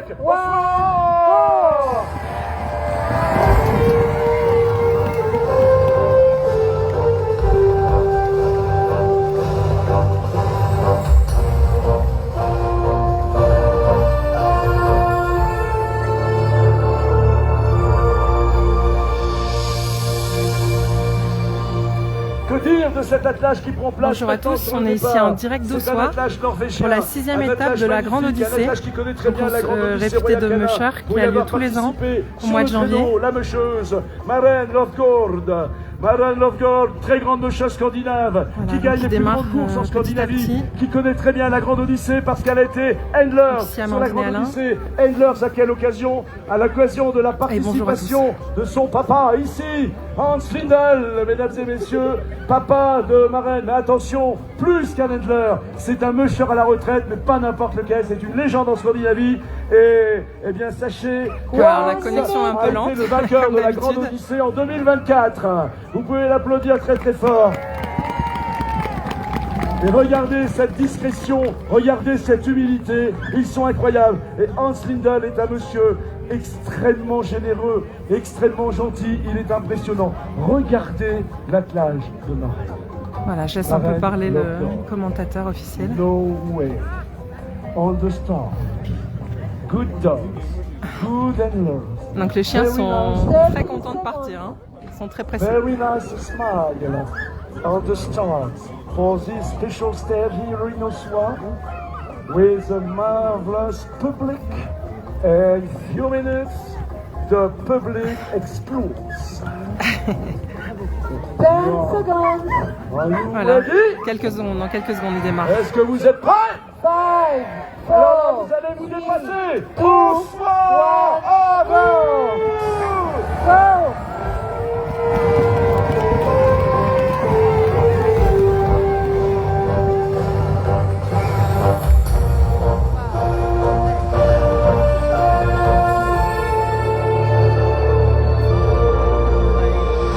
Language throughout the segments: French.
5, 1, de cet attelage qui prend place. Bonjour à tous, on est ici en direct d'Ossois pour la 6e étape de la Grande Odyssée, une course réputée de Meuchard qui a lieu tous les ans au mois de janvier. La Meucheuse, Maren Lovgaard. Maren Lovgaard, très grande meucheuse scandinave, voilà, qui gagne les plus grandes courses en Scandinavie, qui connaît très bien la Grande Odyssée parce qu'elle a été handler sur la Grande Odyssée. Handlers à quelle occasion? À l'occasion de la participation de son papa ici, Hans Lindell, mesdames et messieurs, papa de Maren. Mais attention, plus qu'un handler, c'est un meucheur à la retraite, mais pas n'importe lequel, c'est une légende en Scandinavie. Et eh bien sachez que la connexion un peu lente, le vainqueur de la Grande Odyssée en 2024. Vous pouvez l'applaudir très très fort. Et regardez cette discrétion, regardez cette humilité, ils sont incroyables. Et Hans Lindell est un monsieur extrêmement généreux, extrêmement gentil, il est impressionnant. Regardez l'attelage de Maren. Voilà, je laisse un peu parler le commentateur officiel. No way. On the star. Good dogs. Good handlers. Donc les chiens sont très contents de partir, hein. Ils sont très pressés. Very nice smile on the start for this special stage here in Ossois with a marvelous public. In few minutes, the public explodes. 10 secondes. Voilà, dans quelques secondes, il démarre. Est-ce que vous êtes prêts? 5, 4, Alors vous allez vous dépasser. Ossois, à vous! go!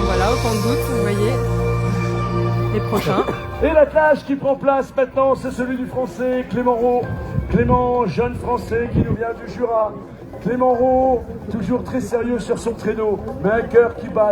Voilà, au compte-gouttes, vous voyez les prochains. Et l'attelage qui prend place maintenant, c'est celui du Français Clément Rowe. Clément, jeune Français qui nous vient du Jura. Clément Rowe, toujours très sérieux sur son traîneau, mais un cœur qui bat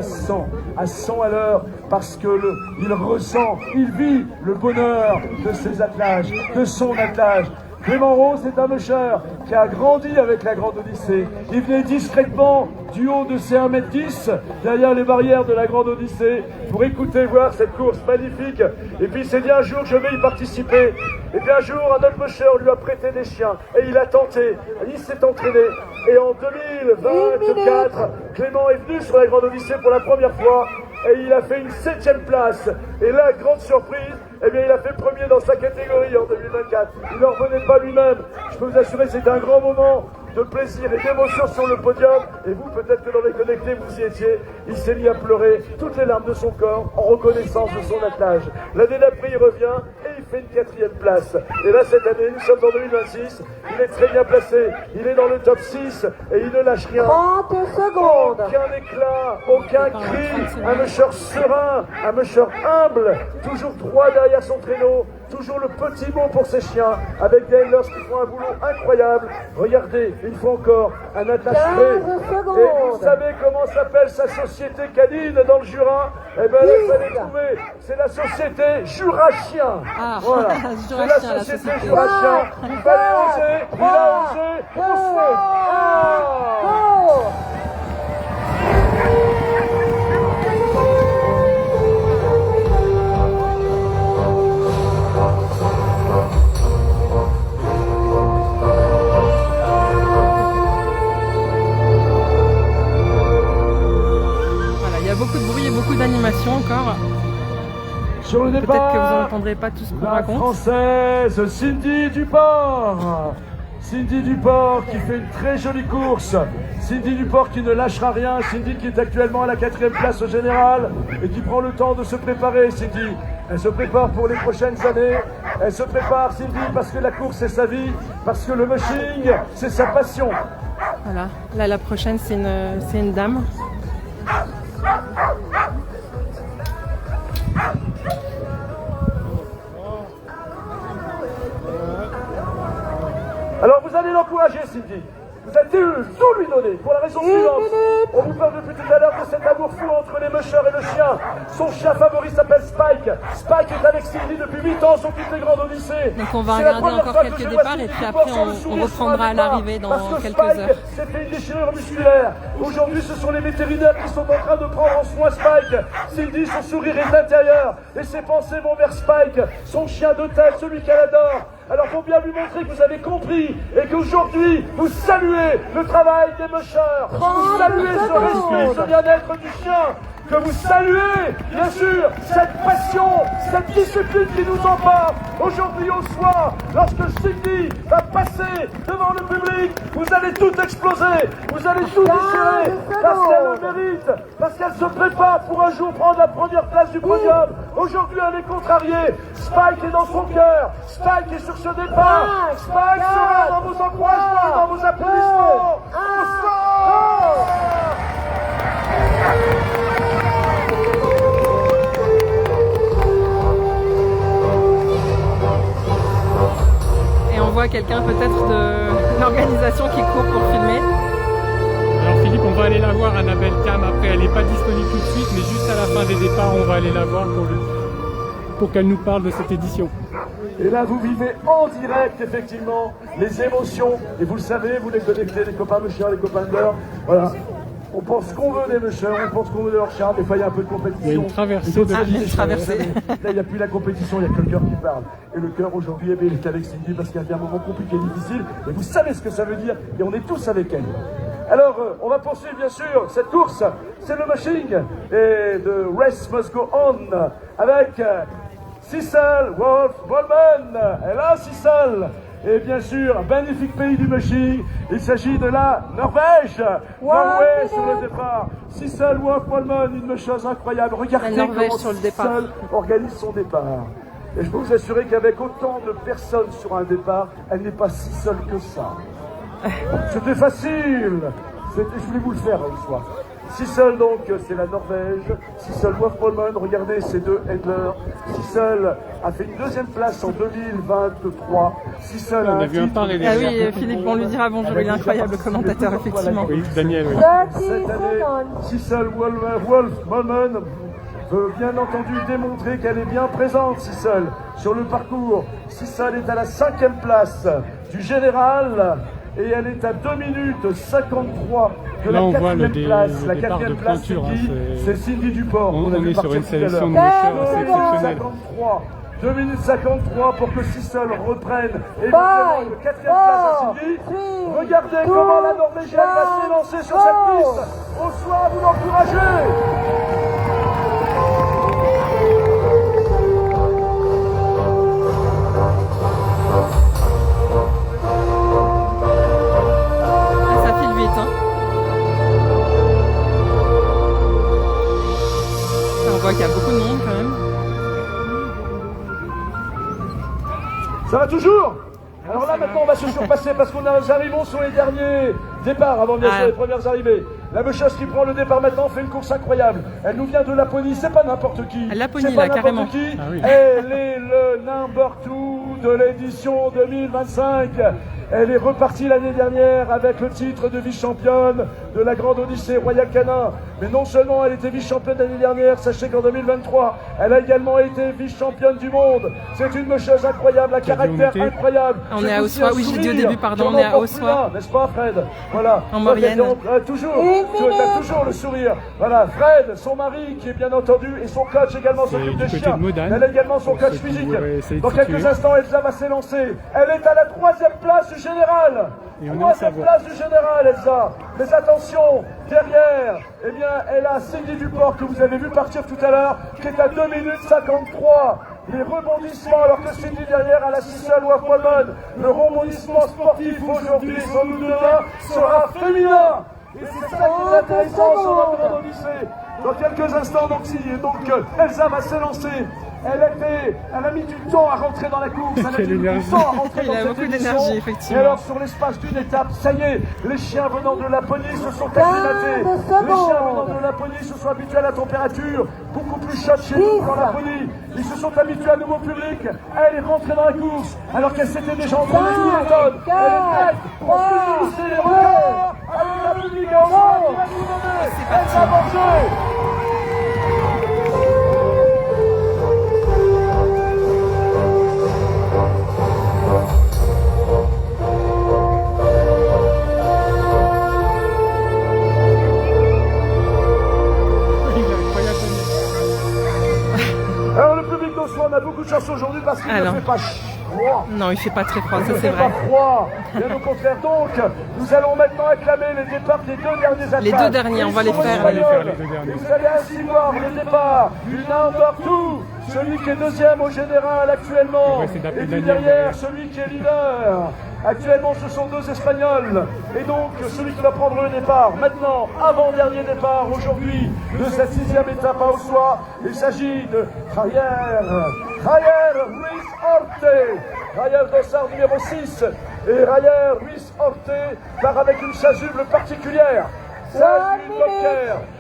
à 100 à l'heure, parce que il ressent, il vit le bonheur de ses attelages, de son attelage. Clément Rowe, c'est un meucheur qui a grandi avec la Grande Odyssée. Il venait discrètement du haut de ses 1m10 derrière les barrières de la Grande Odyssée pour écouter, voir cette course magnifique. Et puis il s'est dit un jour je vais y participer. Et puis un jour un autre meucheur lui a prêté des chiens et il a tenté, il s'est entraîné. Et en 2024, Clément est venu sur la Grande Odyssée pour la première fois et il a fait une 7e place. Et là, grande surprise, eh bien il a fait premier dans sa catégorie en 2024. Il n'en revenait pas lui-même. Je peux vous assurer, c'est un grand moment de plaisir et d'émotion sur le podium. Et vous, peut-être que dans les connectés, vous y étiez. Il s'est mis à pleurer toutes les larmes de son corps en reconnaissance de son attelage. L'année d'après, il revient et il fait une 4e place. Et là, cette année, nous sommes en 2026. Il est très bien placé. Il est dans le top 6 et il ne lâche rien. 30 secondes. Aucun éclat, aucun cri. Un meucheur serein, un meucheur humble. Toujours droit derrière son traîneau. Toujours le petit mot pour ses chiens, avec des handlers qui font un boulot incroyable. Regardez, une fois encore, un attelage prêt. 15 secondes. Et vous savez comment s'appelle sa société canine dans le Jura? Eh bien, il fallait trouver. C'est la société Jurachien. Ah, Voilà. C'est la Jurachien, la société société. Jurachien. Il fallait oser. Il a osé. Osé. Ah. Go! Voilà, il y a beaucoup de bruit et beaucoup d'animation encore. Sur le Peut-être que vous départ, n'entendrez pas tout ce qu'on la raconte. Française Cindy Duport. Cindy Duport qui fait une très jolie course. Cindy Duport qui ne lâchera rien. Cindy qui est actuellement à la 4e place au général et qui prend le temps de se préparer, Cindy. Elle se prépare pour les prochaines années. Elle se prépare, Cindy, parce que la course c'est sa vie, parce que le mushing c'est sa passion. Voilà, là la prochaine c'est une dame. Alors vous allez l'encourager, Cindy. Vous avez tout lui donné, pour la raison suivante. On vous parle depuis tout à l'heure de cet amour fou entre les mushers et le chien. Son chien favori s'appelle Spike. Spike est avec Cindy depuis 8 ans sur toutes les grandes odyssées. Donc on va regarder encore quelques départs et puis après on reprendra à l'arrivée dans quelques heures. C'est fait une déchirure musculaire. Aujourd'hui, ce sont les vétérinaires qui sont en train de prendre en soin Spike. Cindy, son sourire est intérieur et ses pensées vont vers Spike, son chien de tête, celui qu'elle adore. Alors pour bien lui montrer que vous avez compris et qu'aujourd'hui vous saluez le travail des mushers, vous saluez ce respect, ce bien-être du chien, que vous saluez bien sûr cette passion, cette discipline qui nous emporte aujourd'hui au soir. Lorsque Cindy va passer devant le public, vous allez tout exploser, vous allez tout déchirer, parce qu'elle le mérite, parce qu'elle se prépare pour un jour prendre la première place du podium. Aujourd'hui elle est contrariée, Spike est dans son cœur, Spike est sur ce départ, Spike sera dans vos encouragements, dans vos applaudissements. Bonsoir. Et on voit quelqu'un peut-être de l'organisation qui court pour filmer. Alors Philippe, on va aller la voir, Annabelle Cam, après elle n'est pas disponible tout de suite, mais juste à la fin des départs, on va aller la voir pour qu'elle nous parle de cette édition. Et là, vous vivez en direct, effectivement, les émotions. Et vous le savez, vous les connectez, les copains mushers, les copains d'heure. Voilà. On pense qu'on veut des mushers, on pense qu'on veut de leur chien. Des fois, il y a un peu de compétition. Il y a une traversée de Là, il n'y a plus la compétition, il n'y a que le cœur qui parle. Et le cœur, aujourd'hui, il est avec Cindy parce qu'il y a un moment compliqué et difficile. Et vous savez ce que ça veut dire. Et on est tous avec elle. Alors, on va poursuivre, bien sûr, cette course. C'est le machine. Et The Race Must Go On. Avec Sissel Wolf-Wallman. Et là, Sissel. Et bien sûr, magnifique pays du machine. Il s'agit de la Norvège. Norvège sur le départ. Sissel Wolf-Wallman, une chose incroyable. Regardez comment Sissel organise son départ. Et je peux vous assurer qu'avec autant de personnes sur un départ, elle n'est pas si seule que ça. C'était facile. Je voulais vous le faire une fois. Sissel, donc, c'est la Norvège. Sissel Wolf-Wallman, regardez ces deux Edler. Sissel a fait une deuxième place en 2023. Sissel on a vu un pas. Ah oui, Philippe, on lui dira bonjour, il est incroyable, le commentateur, effectivement. Oui, Daniel, oui. Cette année, Sissel Wolf-Wallman veut bien entendu démontrer qu'elle est bien présente, Sissel, sur le parcours. Sissel est à la 5e place du général. Et elle est à 2 minutes 53 de la 4e place. La 4e place, c'est qui? C'est Cindy Duport. On est sur une sélection de mushers assez exceptionnelle. 2 minutes 53 pour que Sissel reprenne éventuellement le 4e place à Cindy. Regardez comment la Norvégienne va s'élancer sur cette piste. Au soir, vous l'encouragez. On voit qu'il y a beaucoup de monde quand même. Ça va toujours? Alors là maintenant on va se surpasser parce qu'on arrivons sur les derniers départs avant bien sûr les premières arrivées. La Musheuse qui prend le départ maintenant fait une course incroyable. Elle nous vient de Laponie, c'est pas n'importe qui. Laponie là carrément. Qui. Ah oui. Elle est le number 2 de l'édition 2025. Elle est repartie l'année dernière avec le titre de vice-championne de la Grande Odyssée Royal Canin. Mais non seulement elle était vice-championne l'année dernière, sachez qu'en 2023, elle a également été vice-championne du monde. C'est une Musheuse incroyable, à caractère incroyable. On est à Ossois, oui j'ai dit au début, pardon, on est à Ossois. N'est-ce pas Fred? Voilà. En Maurienne. Toujours, tu as toujours le sourire. Voilà, Fred, son mari qui est bien entendu, et son coach également s'occupe des chiens. Elle a également son coach physique. Dans quelques instants, Elsa va s'élancer. Elle est à la 3e place du général. 3e place du général, Elsa. Mais attention, derrière, eh bien, elle a Cindy Duport que vous avez vu partir tout à l'heure, qui est à 2 minutes 53. Les rebondissements, alors que Cindy derrière à la Sissel Wolf-Wallman. Le rebondissement sportif aujourd'hui, sans doute demain, sera féminin. Et c'est ça qui est intéressant sur la Grande Odyssée. Dans quelques instants, donc Elsa va s'élancer. Elle a mis du temps à rentrer dans la course. Elle a mis du temps à rentrer dans cette édition. Effectivement. Et alors, sur l'espace d'une étape, ça y est, les chiens venant de Laponie se sont acclimatés. Les chiens venant de Laponie se sont habitués à la température beaucoup plus chaude chez nous qu'en Laponie. Ils se sont habitués à un nouveau public. Elle est rentrée dans la course alors qu'elle s'était déjà entraînée tout l'automne. Elle est prête pour pousser les records. parce qu'il ne fait pas froid. Non, il fait pas très froid, ça c'est vrai. Il ne fait pas froid, bien au contraire. Donc, nous allons maintenant acclamer les départs des 2 derniers athlètes. Les 2 derniers, on va les faire. Les 2 derniers. Vous allez ainsi voir le départ du number 2, celui qui est 2e au général actuellement. Et puis derrière, celui qui est leader. Actuellement, ce sont 2 Espagnols. Et donc, celui qui va prendre le départ, maintenant, avant-dernier départ, aujourd'hui, de cette 6e étape à Ossois, il s'agit de Javier Ruiz Orte. Javier Dossard numéro 6. Et Javier Ruiz Orte part avec une chasuble particulière.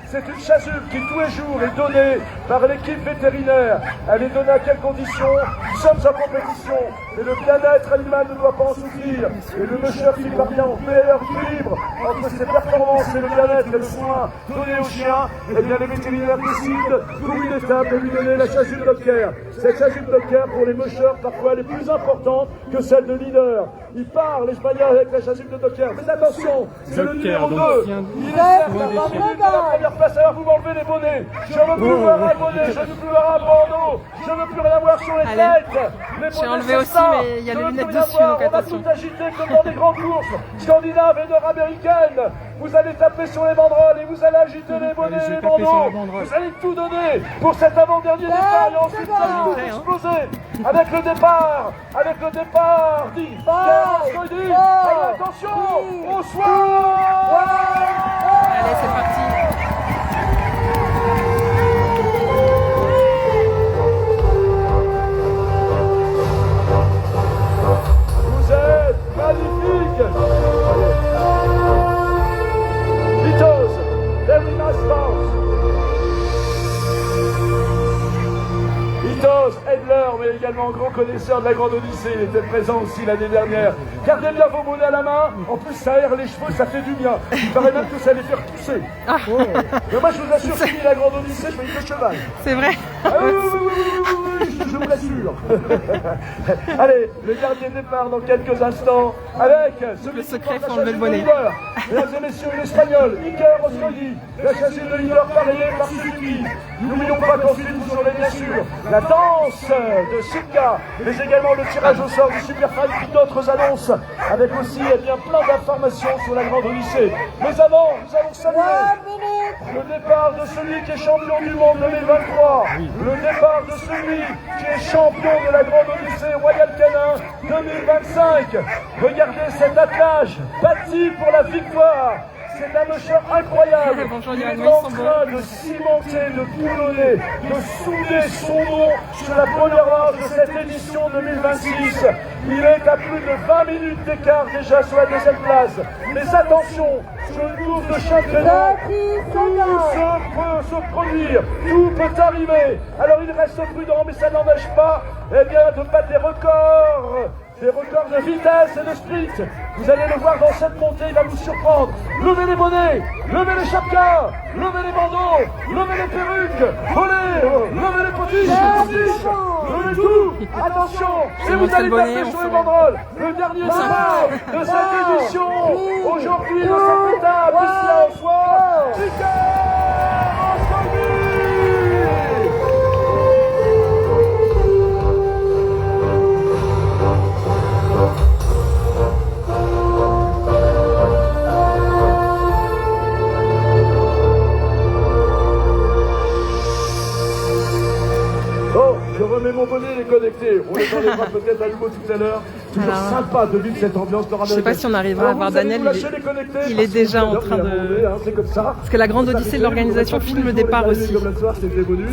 C'est une chasuble qui tous les jours est donnée par l'équipe vétérinaire. Elle est donnée à quelles conditions? Nous sommes en compétition et le bien-être animal ne doit pas en souffrir. Et le monsieur qui parvient au meilleur équilibre entre ses performances et le bien-être et le soin donné au chien, eh bien les vétérinaires décident pour une étape de lui donner la chasuble Docker. Cette chasuble Docker pour les mushers parfois elle est plus importante que celle de leader. Il part l'Espagnol avec la chasuble de Docker. Mais attention, c'est le numéro 2. Il est certes à 20 minutes de la première place. Alors vous m'enlevez les bonnets. Je ne veux plus voir un bonnet, je ne veux plus voir un bandeau. Je ne veux plus rien voir sur les têtes. J'ai enlevé aussi, mais il y a les lunettes dessus, donc attention. On va tout agiter comme dans des grandes courses scandinaves et nord-américaines. Vous allez taper sur les banderoles et vous allez agiter les bonnets et les bandeaux. Vous allez tout donner pour cet avant-dernier départ. Et ensuite, ça va exploser avec le départ. Avec le départ. Attention, au soir. Allez, c'est parti. Vous êtes magnifiques. Vitos, very nice stance. Vitos, Edler, mais également grand connaisseur de la Grande Odyssée, il était présent aussi l'année dernière. Gardez bien vos bonnets à la main, en plus ça aère les cheveux, ça fait du bien. Il paraît même que ça les fait pousser. Mais moi je vous assure, fini la Grande Odyssée, je fais une cheval. C'est vrai. Ah oui, je vous l'assure. Allez, le gardien départ dans quelques instants avec celui le secret, qui porte faut enlever le bonnet. Mesdames et messieurs, l'Espagnol, Iker Oscoli, la chasuble de leader parrayée par Suzuki. N'oublions pas qu'ensuite vous aurez bien sûr la danse de Sitka, mais également le tirage au sort du Superfly, puis d'autres annonces, avec aussi bien plein d'informations sur la Grande Odyssée. Mais avant, nous allons saluer le départ de celui qui est champion du monde 2023, le départ de celui qui est champion de la Grande Odyssée Royal Canin 2025. Regardez cet attelage bâti pour la victoire. C'est un musher incroyable. Bonjour, il Yann, est en train de cimenter, de boulonner, de souder son nom sur la première marche de cette édition 2026. Il est à plus de 20 minutes d'écart déjà sur la 2e place. Mais attention, sur une course de chaque créneau, tout peut se produire, tout peut arriver. Alors il reste prudent, mais ça n'empêche pas de battre des records de vitesse et de sprint. Vous allez le voir dans cette montée, il va vous surprendre. Levez les bonnets, levez les chapkas, levez les bandeaux, levez les perruques, levez les potiches, levez tout. Attention, et vous allez taper sur les banderoles. Le dernier départ de cette édition, aujourd'hui dans cette étape, ici à Ossois, je remets mon bonnet, il est connecté. On les enlèvera peut-être à nouveau tout à l'heure. Toujours sympa de vivre cette ambiance nord-américaine. Je ne sais pas si on arrivera à voir Daniel, il est déjà en train de... Parce que la Grande Odyssée de l'organisation filme le départ aussi.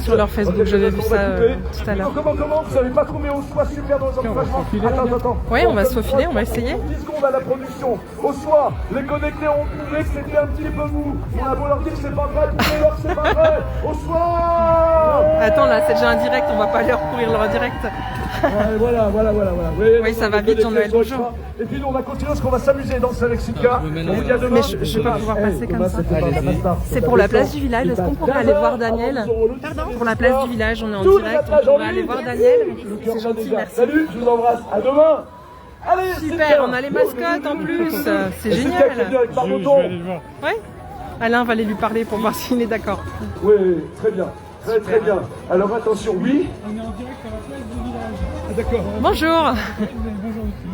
Sur leur Facebook, j'avais vu ça tout à l'heure. Comment vous savez pas combien on soit super dans les encouragements? Attends. Oui, on va se faufiler, on va essayer. 10 secondes à la production. Au soir, les connectés ont trouvé que c'était un petit peu mou. On a beau leur dire que c'est pas vrai, pour leur c'est pas vrai. Au soir. Attends, là, c'est déjà un direct, on va pas leur courir leur direct. Voilà. Oui, ça va vite, Jean-Noël, bonjour. Et puis nous, on va continuer parce qu'on va s'amuser dans avec Sitka. Mais je vais pas pouvoir passer comme ça. C'est pour la place du village, est-ce qu'on pourrait aller voir Daniel? Pour la place du village, on est en direct, on pourrait aller voir Daniel. C'est gentil, merci. Salut, je vous embrasse, à demain. Allez, super, on a les mascottes en plus, c'est génial. Je vais aller le voir. Ouais. Alain va aller lui parler pour voir s'il est d'accord. Oui, très bien. Très très bien. Alors attention, oui. On est en direct sur la place du village. Ah, d'accord. Bonjour.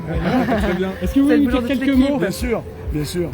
Bonjour. Très bien. Est-ce que vous voulez nous dire quelques mots? Bien sûr, bien sûr.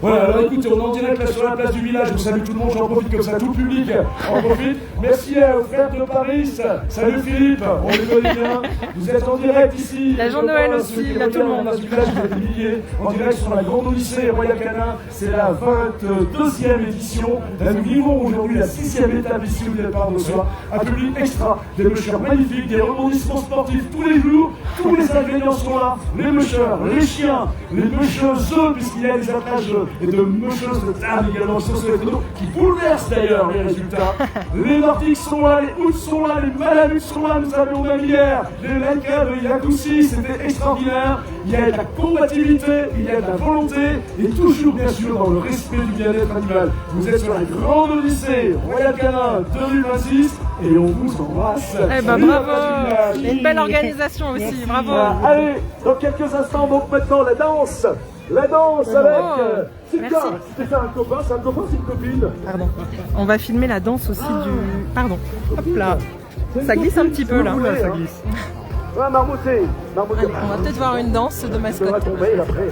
Voilà, alors écoutez, on est en direct là sur la place du village, on salue tout le monde, j'en profite comme ça, tout le public en profite. Merci aux frères de Paris, salut Philippe, on les connaît bien, vous êtes en direct ici. La Jean-Noël aussi, il y a tout le monde. Dans ce village, vous êtes milliers, en direct sur la Grande Odyssée Royal Canin, c'est la 22e édition. Là, nous vivons aujourd'hui la 6e étape ici au départ de soir, un public extra, des mûcheurs magnifiques, des rebondissements sportifs tous les jours, tous les ingrédients sont là, les mûcheurs, les chiens, les mûcheuses, puisqu'il y a des attaches et de mûcheuses de table également sur ce vélo qui bouleversent d'ailleurs les résultats. Les Nordiques sont là, les Houts sont là, les Malamutes sont là, nous avions même hier, les Lenka de Yakoussi, c'était extraordinaire. Il y a de la combativité, il y a de la volonté et toujours bien sûr dans le respect du bien-être animal. Vous êtes sur la Grande Odyssée Royal Canin 2026 et on vous embrasse. Eh ben bravo, une belle organisation aussi, merci. Bravo. Allez, dans quelques instants, donc maintenant la danse. La danse avec Silka. C'est ça un copain, c'est un copain, c'est une copine. Pardon. On va filmer la danse aussi du... Pardon. Hop là. Ça glisse un petit peu là. Là, ça glisse. Ouais, marmoté. Allez, on va peut-être voir une danse de mascotte. Ça va tomber après.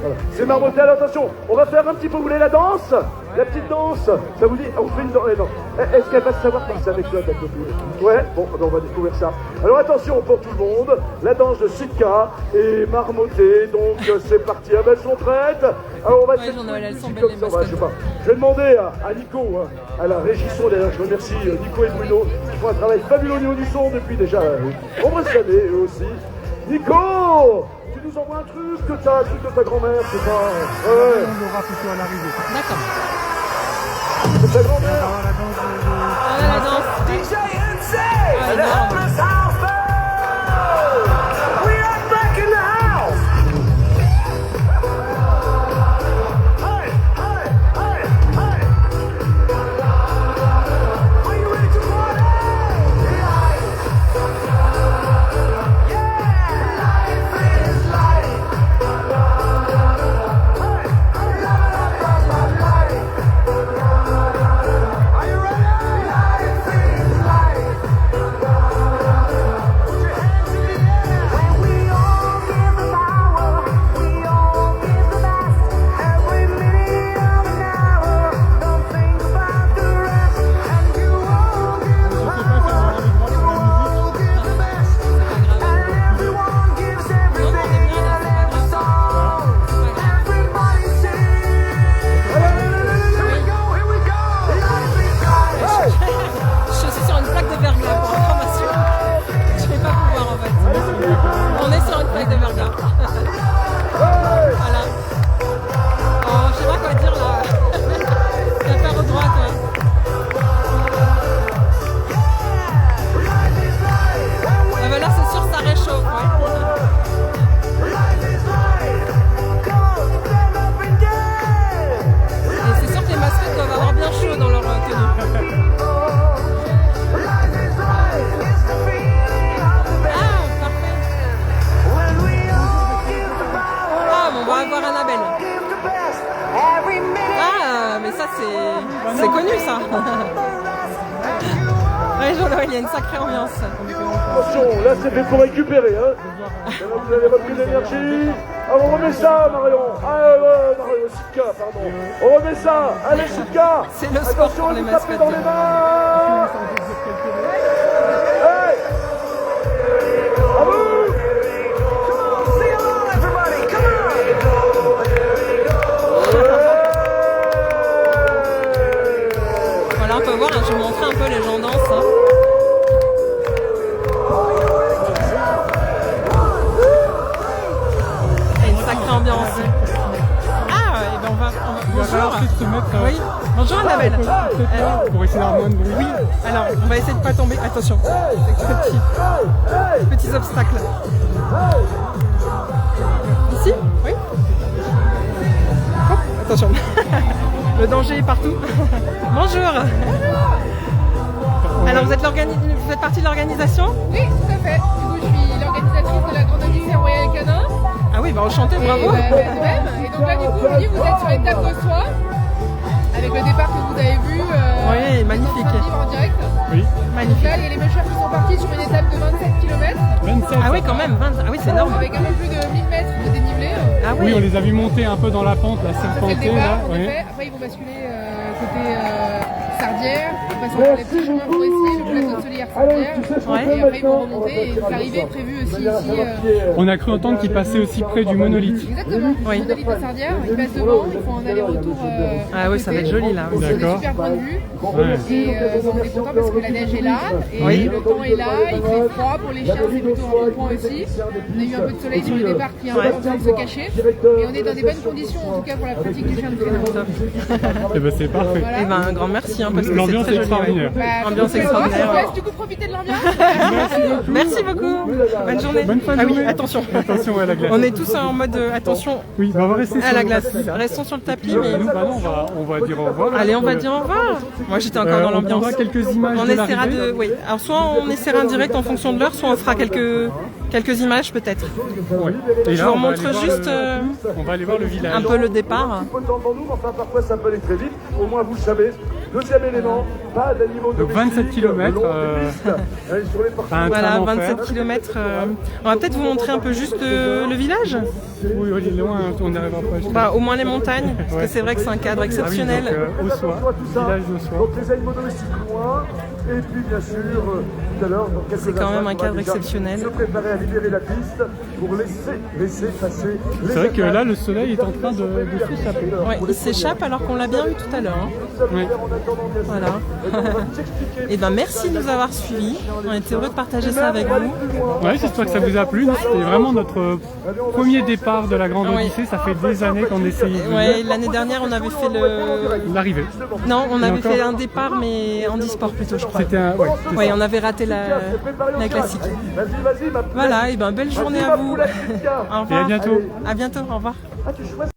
Voilà. C'est marmoté, alors attention, on va faire un petit peu, vous voulez la danse? La petite danse, ça vous dit? On fait une danse, non. Est-ce qu'elle va se savoir comme ça avec toi, ta copine? Ouais, bon, on va découvrir ça. Alors attention pour tout le monde, la danse de Silka et marmoté, donc c'est parti, elles sont prêtes. Alors on va elles sont belles comme les ça, mascottes. je sais pas. Je vais demander à Nico, à la régisson d'ailleurs, je remercie Nico et Bruno, qui font un travail fabuleux au niveau du son depuis déjà nombreuses années, eux aussi. Nico! Tu nous envoies un truc que t'as, un truc de ta grand-mère, c'est pas... Ouais. On l'aura plutôt à l'arrivée. D'accord. C'est ta grand-mère. Ah, la danse. Ah, énorme. C'est connu ça. Ouais, Jean-Noël, il y a une sacrée ambiance. Attention, là c'est fait pour récupérer. Hein. Maintenant, vous avez repris de l'énergie. Alors on remet ça, Marion. Marion, Silka, pardon. On remet ça. Allez, Silka. C'est le sport pour les mascottes. Dans les mains. Hey. À vous. Voilà, on peut voir, hein, je vais vous montrer un peu les gens dansent. Hein. Il y a une sacrée ambiance. Ah, et ben on va bonjour. Oui. Bonjour Annabelle. Pour essayer d'avoir moins de bruit. Oui, alors on va essayer de ne pas tomber. Attention, petits obstacles. Ici. Oui. Hop, attention. Le danger est partout. Bonjour. Alors vous faites partie de l'organisation? Oui, tout à fait. Du coup, je suis l'organisatrice de la Grande Odyssée Royal Canin. Ah oui, bah enchanté, bravo. Et donc là, du coup, aujourd'hui, vous êtes sur l'étape de soie avec avec le départ que vous avez vu. Oui, magnifique. En direct. Oui. Donc Magnifique. là, il y a les mûcheurs qui sont partis sur une étape de 27 km 27. Ah oui, quand même, 20. Ah oui, c'est énorme. avec un peu plus de 1000 mètres de dénivelé. Ah Oui, on oui. les a vus monter un peu dans la pente, la Ça, c'est le serpentée départ, là. en Ouais. effet. Après, ils vont basculer côté Sardière, en passant par les petits chemins forestiers, le plateau de Solière-Sardière. Ouais. Et après, ils vont remonter. Et l'arrivée est prévue aussi ici. On a cru entendre qu'ils passaient aussi près du monolithe. Exactement. Oui. Monolithe de Sardière, ils passent devant, ils font un aller-retour. Ah oui, ça va être joli là. C'est des D'accord. super points de vue. Ouais. Et on est content parce que la neige est là, et Oui. le temps est là, il fait froid pour les chiens, c'est plutôt un bon point aussi. On a eu un peu de soleil sur le départ qui est un peu en train de se cacher, mais on est dans des bonnes conditions en tout cas pour la pratique du chien de traîneau. Et ben c'est parfait. Voilà. Eh ben, un grand merci hein, parce que c'est L'ambiance très est joli. extraordinaire. Bah, Ambiance je vous extraordinaire. laisse du coup profiter de l'ambiance. Merci beaucoup. Bonne journée. Bonne fin de Ah oui, journée. attention. Attention à la glace. On est tous en mode attention Oui, bah, on va rester à sur la le glace. tapis, là. Restons sur le tapis, Et mais nous, bah non, on va dire au revoir. allez, on va dire au revoir. Moi, j'étais encore dans On l'ambiance. prendra quelques images On de essaiera l'arrivée. de, oui. Alors soit on essaiera en direct en fonction de l'heure, soit on fera quelques images peut-être. Ouais. Et Je là, vous on va remontre aller voir juste on va aller voir le village. un peu le départ. Un peu de temps devant nous, mais enfin parfois ça peut aller très vite. Au moins vous le savez. Deuxième élément, pas d'animaux Donc, 27 domestiques kilomètres, le long des pistes. Sur les parties. un Voilà, train en 27 fer. km. On va peut-être vous montrer un peu juste le village. Oui, il est loin, on n'y arrivera pas. Bah, au moins les montagnes, parce Ouais. que c'est vrai que c'est un cadre Ah oui, donc, exceptionnel. Ossois, Tout ça. village d'Ossois. Donc les animaux domestiques loin. Et puis bien sûr, tout à l'heure, dans quelques C'est quand même instants, un on va cadre déjà exceptionnel. Se préparer à libérer la piste pour laisser passer les C'est vrai que attaques. là, le soleil est en train de s'échapper. Ouais, il s'échappe alors qu'on l'a bien eu tout à l'heure. hein. Oui. Voilà. Et ben merci de nous avoir suivis. On était heureux de partager ça avec vous. Ouais, j'espère que ça vous a plu. C'était vraiment notre premier départ de la Grande Oui. Odyssée. Ça fait des années qu'on essayait de Ouais, l'année dernière on avait fait l'arrivée. Non, on Et avait encore fait un départ mais en e-sport plutôt je crois. C'était un... Ouais, c'est Oui, ça. on avait raté la classique. Vas-y, ma Voilà, et ben belle journée à vous. Au Et à revoir. bientôt. À bientôt, au revoir. Ah, tu choisis.